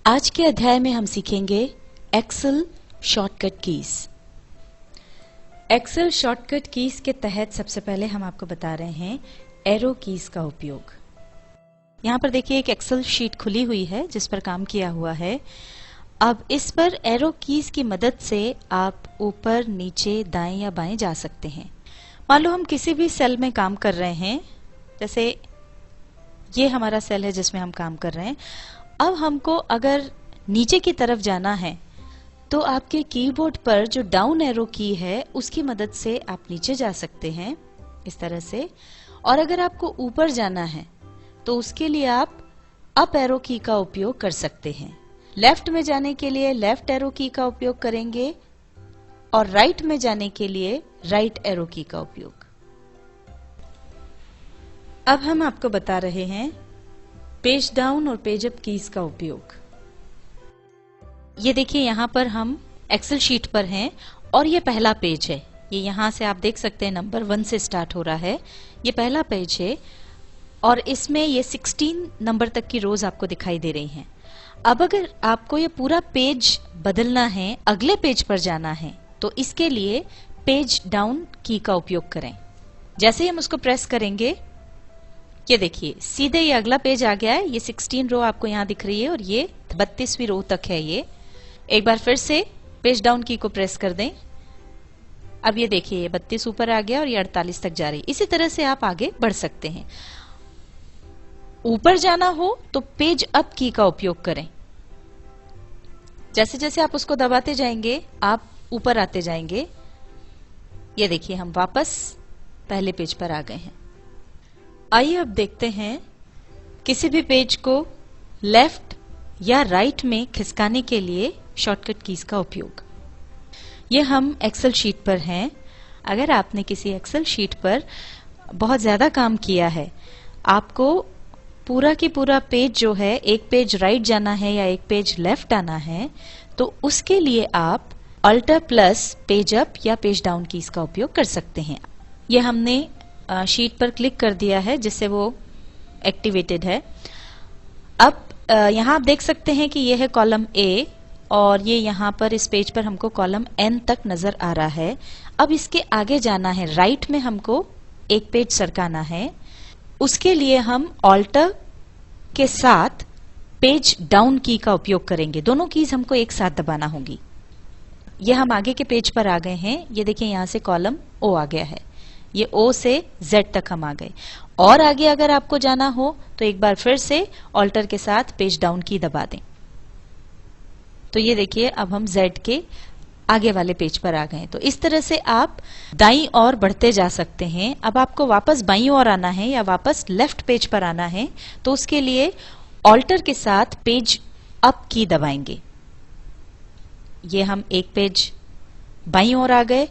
आज के अध्याय में हम सीखेंगे Excel shortcut keys. Excel shortcut keys के तहत सबसे पहले हम आपको बता रहे हैं एरो कीज का उपयोग। यहाँ पर देखिए एक एक्सेल शीट खुली हुई है जिस पर काम किया हुआ है। अब इस पर एरो कीज की मदद से आप ऊपर नीचे दाएं या बाएं जा सकते हैं। मान लो हम किसी भी सेल में काम कर रहे हैं, जैसे ये हमारा सेल है जिसमें हम काम कर रहे हैं। अब हमको अगर नीचे की तरफ जाना है तो आपके कीबोर्ड पर जो डाउन एरो की है उसकी मदद से आप नीचे जा सकते हैं इस तरह से। और अगर आपको ऊपर जाना है तो उसके लिए आप अप एरो की का उपयोग कर सकते हैं। लेफ्ट में जाने के लिए लेफ्ट एरो की का उपयोग करेंगे और राइट में जाने के लिए राइट एरो की का उपयोग। अब हम आपको बता रहे हैं पेज डाउन और पेज अप कीज का उपयोग। ये देखिए यहाँ पर हम एक्सेल शीट पर हैं और ये पहला पेज है। ये यहाँ से आप देख सकते हैं नंबर 1 से स्टार्ट हो रहा है। ये पहला पेज है और इसमें ये 16 नंबर तक की रोज आपको दिखाई दे रही हैं। अब अगर आपको ये पूरा पेज बदलना है, अगले पेज पर जाना है, तो इसके लिए पेज डाउन की का उपयोग करें। जैसे ही हम उसको प्रेस करेंगे, ये देखिए सीधे ये अगला पेज आ गया है। ये 16 रो आपको यहाँ दिख रही है और ये 32वीं रो तक है। ये एक बार फिर से पेज डाउन की को प्रेस कर दें। अब ये देखिए ये 32 ऊपर आ गया और ये 48 तक जा रही है। इसी तरह से आप आगे बढ़ सकते हैं। ऊपर जाना हो तो पेज अप की का उपयोग करें। जैसे जैसे आप उसको दबाते जाएंगे आप ऊपर आते जाएंगे। ये देखिए हम वापस पहले पेज पर आ गए हैं। आइए अब देखते हैं किसी भी पेज को लेफ्ट या राइट में खिसकाने के लिए शॉर्टकट कीज का उपयोग। ये हम एक्सेल शीट पर हैं। अगर आपने किसी एक्सेल शीट पर बहुत ज्यादा काम किया है, आपको पूरा की पूरा पेज जो है, एक पेज राइट जाना है या एक पेज लेफ्ट आना है, तो उसके लिए आप अल्टर प्लस पेज अप या पेज डाउन कीज का उपयोग कर सकते हैं। ये हमने शीट पर क्लिक कर दिया है जिससे वो एक्टिवेटेड है। अब यहाँ आप देख सकते हैं कि ये है कॉलम ए और ये यहाँ पर इस पेज पर हमको कॉलम एन तक नजर आ रहा है। अब इसके आगे जाना है, राइट में हमको एक पेज सरकाना है। उसके लिए हम ऑल्टर के साथ पेज डाउन की का उपयोग करेंगे। दोनों कीज हमको एक साथ दबाना होगी। ये हम आगे के पेज पर आ गए हैं। ये देखिए यहाँ से कॉलम ओ आ गया है। ये ओ से जेड तक हम आ गए। और आगे अगर आपको जाना हो तो एक बार फिर से ऑल्टर के साथ पेज डाउन की दबा दें। तो ये देखिए अब हम जेड के आगे वाले पेज पर आ गए। तो इस तरह से आप दाईं ओर बढ़ते जा सकते हैं। अब आपको वापस बाईं ओर आना है या वापस लेफ्ट पेज पर आना है, तो उसके लिए ऑल्टर के साथ पेज अप की दबाएंगे। ये हम एक पेज बाईं ओर आ गए,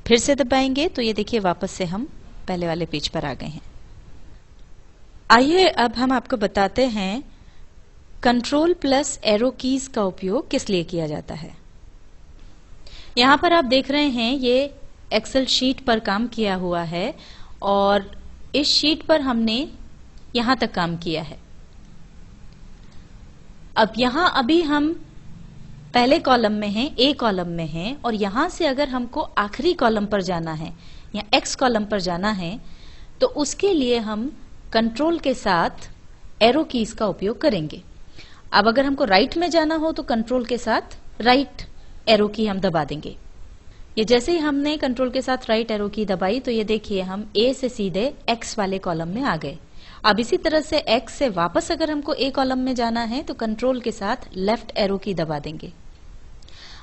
फिर से दबाएंगे तो ये देखिए वापस से हम पहले वाले पेज पर आ गए हैं। आइए अब हम आपको बताते हैं कंट्रोल प्लस एरो कीज का उपयोग किस लिए किया जाता है। यहां पर आप देख रहे हैं ये एक्सेल शीट पर काम किया हुआ है और इस शीट पर हमने यहां तक काम किया है। अब यहां अभी हम पहले कॉलम में हैं, ए कॉलम में हैं और यहां से अगर हमको आखिरी कॉलम पर जाना है या एक्स कॉलम पर जाना है, तो उसके लिए हम कंट्रोल के साथ एरो कीज का उपयोग करेंगे। अब अगर हमको राइट में जाना हो तो कंट्रोल के साथ राइट एरो की हम दबा देंगे। ये जैसे ही हमने कंट्रोल के साथ राइट एरो की दबाई तो ये देखिए हम ए से सीधे एक्स वाले कॉलम में आ गए। अब इसी तरह से एक्स से वापस अगर हमको ए कॉलम में जाना है तो कंट्रोल के साथ लेफ्ट एरो की दबा देंगे।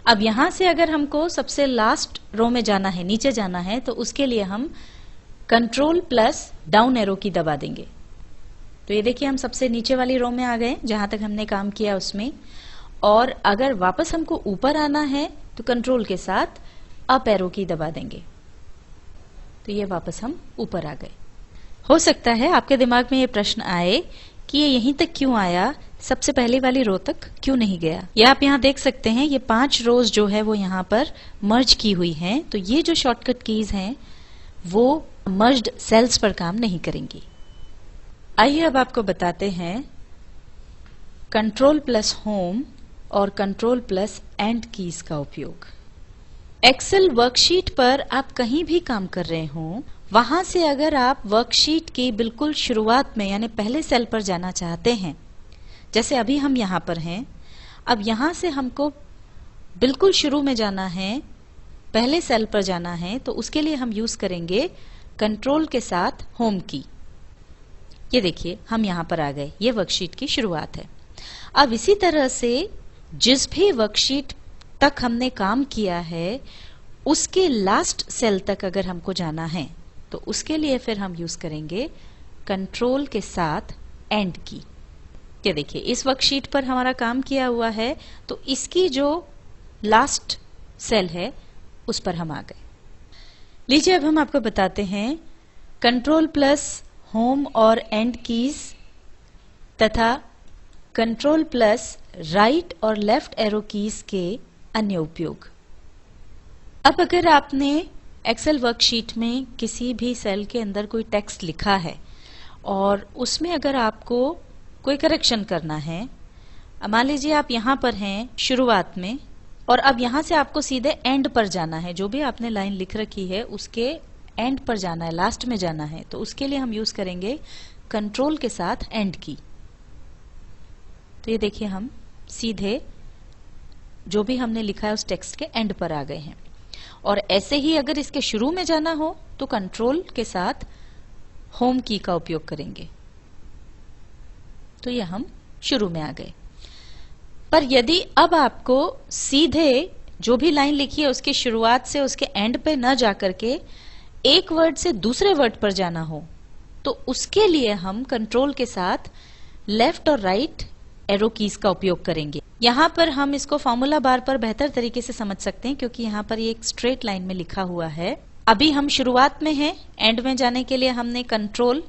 अब यहां से अगर हमको सबसे लास्ट रो में जाना है, नीचे जाना है, तो उसके लिए हम कंट्रोल प्लस डाउन एरो की दबा देंगे। तो ये देखिए हम सबसे नीचे वाली रो में आ गए जहां तक हमने काम किया उसमें। और अगर वापस हमको ऊपर आना है तो कंट्रोल के साथ अप एरो की दबा देंगे। तो ये वापस हम ऊपर आ गए। हो सकता है आपके दिमाग में ये प्रश्न आए कि ये यहीं तक क्यों आया, सबसे पहले वाली रो तक क्यों नहीं गया। ये आप यहाँ देख सकते हैं ये 5 रोज जो है वो यहाँ पर मर्ज की हुई हैं। तो ये जो शॉर्टकट कीज हैं वो मर्ज्ड सेल्स पर काम नहीं करेंगी। आइए अब आपको बताते हैं कंट्रोल प्लस होम और कंट्रोल प्लस एंड कीज का उपयोग। एक्सेल वर्कशीट पर आप कहीं भी काम कर रहे हो, वहां से अगर आप वर्कशीट की बिल्कुल शुरुआत में यानी पहले सेल पर जाना चाहते हैं, जैसे अभी हम यहां पर हैं, अब यहां से हमको बिल्कुल शुरू में जाना है, पहले सेल पर जाना है, तो उसके लिए हम यूज करेंगे कंट्रोल के साथ होम की। ये देखिए हम यहां पर आ गए, ये वर्कशीट की शुरुआत है। अब इसी तरह से जिस भी वर्कशीट तक हमने काम किया है उसके लास्ट सेल तक अगर हमको जाना है तो उसके लिए फिर हम यूज करेंगे कंट्रोल के साथ एंड की। ये देखिए इस वर्कशीट पर हमारा काम किया हुआ है, तो इसकी जो लास्ट सेल है उस पर हम आ गए। लीजिए अब हम आपको बताते हैं कंट्रोल प्लस होम और एंड कीज तथा कंट्रोल प्लस राइट और लेफ्ट एरो कीज के अन्य उपयोग। अब अगर आपने एक्सेल वर्कशीट में किसी भी सेल के अंदर कोई टेक्स्ट लिखा है और उसमें अगर आपको कोई करेक्शन करना है, मान लीजिए आप यहां पर हैं शुरुआत में और अब यहां से आपको सीधे एंड पर जाना है, जो भी आपने लाइन लिख रखी है उसके एंड पर जाना है, लास्ट में जाना है, तो उसके लिए हम यूज करेंगे कंट्रोल के साथ एंड की। तो ये देखिए हम सीधे जो भी हमने लिखा है उस टेक्स्ट के एंड पर आ गए हैं। और ऐसे ही अगर इसके शुरू में जाना हो तो कंट्रोल के साथ होम की का उपयोग करेंगे। तो ये हम शुरू में आ गए। पर यदि अब आपको सीधे जो भी लाइन लिखी है उसकी शुरुआत से उसके एंड पे न जाकर के एक वर्ड से दूसरे वर्ड पर जाना हो, तो उसके लिए हम कंट्रोल के साथ लेफ्ट और राइट एरो कीज का उपयोग करेंगे। यहां पर हम इसको फॉर्मूला बार पर बेहतर तरीके से समझ सकते हैं, क्योंकि यहां पर ये एक स्ट्रेट लाइन में लिखा हुआ है। अभी हम शुरुआत में हैं, एंड में जाने के लिए हमने कंट्रोल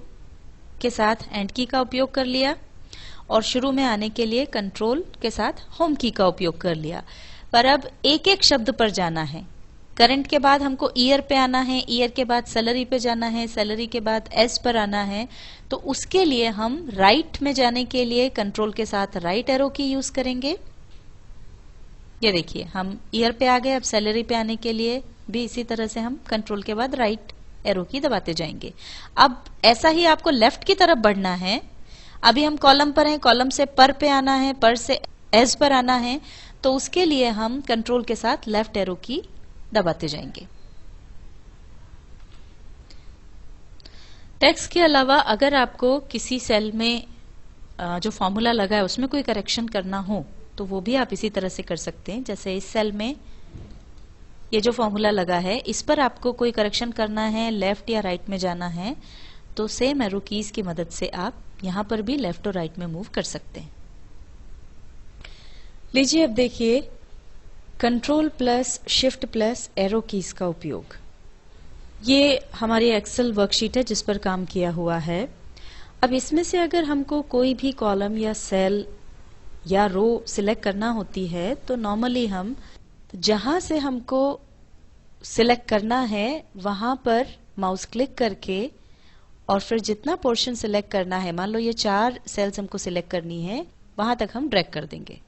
के साथ एंड की का उपयोग कर लिया और शुरू में आने के लिए कंट्रोल के साथ होम की का उपयोग कर लिया। पर अब एक एक शब्द पर जाना है। करंट के बाद हमको ईयर पे आना है, ईयर के बाद सैलरी पे जाना है, सैलरी के बाद एस पर आना है, तो उसके लिए हम राइट में जाने के लिए कंट्रोल के साथ राइट एरो की यूज करेंगे। ये देखिए हम ईयर पे आ गए, अब सैलरी पे आने के लिए भी इसी तरह से हम कंट्रोल के बाद राइट एरो की दबाते जाएंगे। अब ऐसा ही आपको लेफ्ट की तरफ बढ़ना है। अभी हम कॉलम पर हैं, कॉलम से पर पे आना है, पर से एस पर आना है, तो उसके लिए हम कंट्रोल के साथ लेफ्ट एरो की दबाते जाएंगे। टेक्स्ट के अलावा अगर आपको किसी सेल में जो फॉर्मूला लगा है उसमें कोई करेक्शन करना हो तो वो भी आप इसी तरह से कर सकते हैं। जैसे इस सेल में ये जो फॉर्मूला लगा है इस पर आपको कोई करेक्शन करना है, लेफ्ट या राइट में जाना है, तो सेम एरो कीज की मदद से आप यहां पर भी लेफ्ट और राइट में मूव कर सकते हैं। लीजिए अब देखिए control plus shift plus arrow keys का उपयोग। ये हमारी एक्सेल वर्कशीट है जिस पर काम किया हुआ है। अब इसमें से अगर हमको कोई भी कॉलम या सेल या रो सिलेक्ट करना होती है तो नॉर्मली हम जहां से हमको सिलेक्ट करना है वहां पर माउस क्लिक करके और फिर जितना पोर्शन सिलेक्ट करना है, मान लो ये 4 सेल्स हमको सिलेक्ट करनी है, वहां तक हम ड्रैग कर देंगे।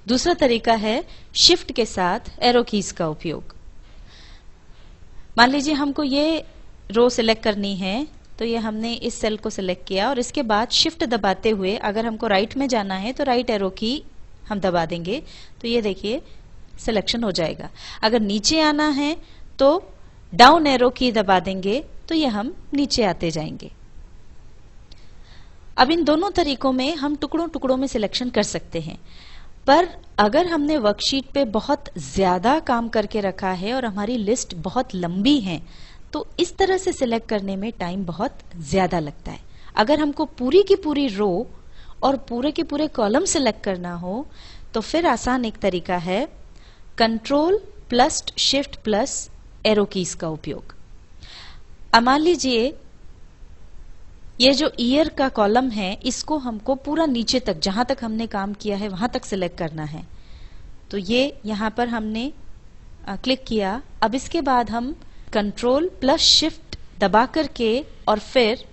दूसरा तरीका है शिफ्ट के साथ एरो कीज का उपयोग। मान लीजिए हमको ये रो सिलेक्ट करनी है, तो ये हमने इस सेल को सिलेक्ट किया और इसके बाद शिफ्ट दबाते हुए अगर हमको राइट में जाना है तो राइट एरो की हम दबा देंगे, तो ये देखिए सिलेक्शन हो जाएगा। अगर नीचे आना है तो डाउन एरो की दबा देंगे, तो ये हम नीचे आते जाएंगे। अब इन दोनों तरीकों में हम टुकड़ों टुकड़ों में सिलेक्शन कर सकते हैं, पर अगर हमने वर्कशीट पे बहुत ज्यादा काम करके रखा है और हमारी लिस्ट बहुत लंबी है तो इस तरह से सिलेक्ट करने में टाइम बहुत ज्यादा लगता है। अगर हमको पूरी की पूरी रो और पूरे के पूरे कॉलम सिलेक्ट करना हो तो फिर आसान एक तरीका है control plus shift plus arrow keys का उपयोग। अब मान लीजिए ये जो ईयर का कॉलम है इसको हमको पूरा नीचे तक, जहां तक हमने काम किया है वहां तक सिलेक्ट करना है, तो ये यहां पर हमने क्लिक किया। अब इसके बाद हम कंट्रोल प्लस शिफ्ट दबा करके और फिर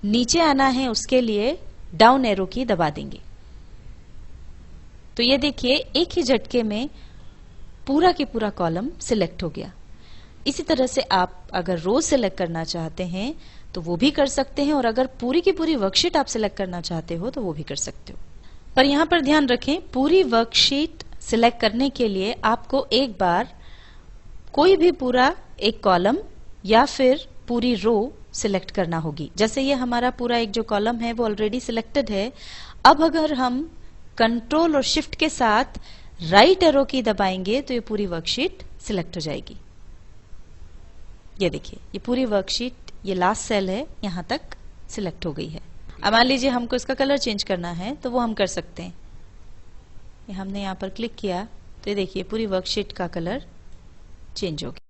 नीचे आना है उसके लिए डाउन एरो की दबा देंगे। तो ये देखिए एक ही झटके में पूरा के पूरा कॉलम सिलेक्ट हो गया। इसी तरह से आप अगर रो सिलेक्ट करना चाहते हैं तो वो भी कर सकते हैं, और अगर पूरी की पूरी वर्कशीट आप सिलेक्ट करना चाहते हो तो वो भी कर सकते हो। पर यहां पर ध्यान रखें, पूरी वर्कशीट सिलेक्ट करने के लिए आपको एक बार कोई भी पूरा एक कॉलम या फिर पूरी रो सिलेक्ट करना होगी। जैसे ये हमारा पूरा एक जो कॉलम है वो ऑलरेडी सिलेक्टेड है। अब अगर हम कंट्रोल और शिफ्ट के साथ राइट एरो की दबाएंगे तो ये पूरी वर्कशीट सिलेक्ट हो जाएगी। ये देखिए ये पूरी वर्कशीट, ये लास्ट सेल है, यहां तक सिलेक्ट हो गई है। अब मान लीजिए हमको इसका कलर चेंज करना है तो वो हम कर सकते हैं। ये हमने यहां पर क्लिक किया तो ये देखिए पूरी वर्कशीट का कलर चेंज हो गया।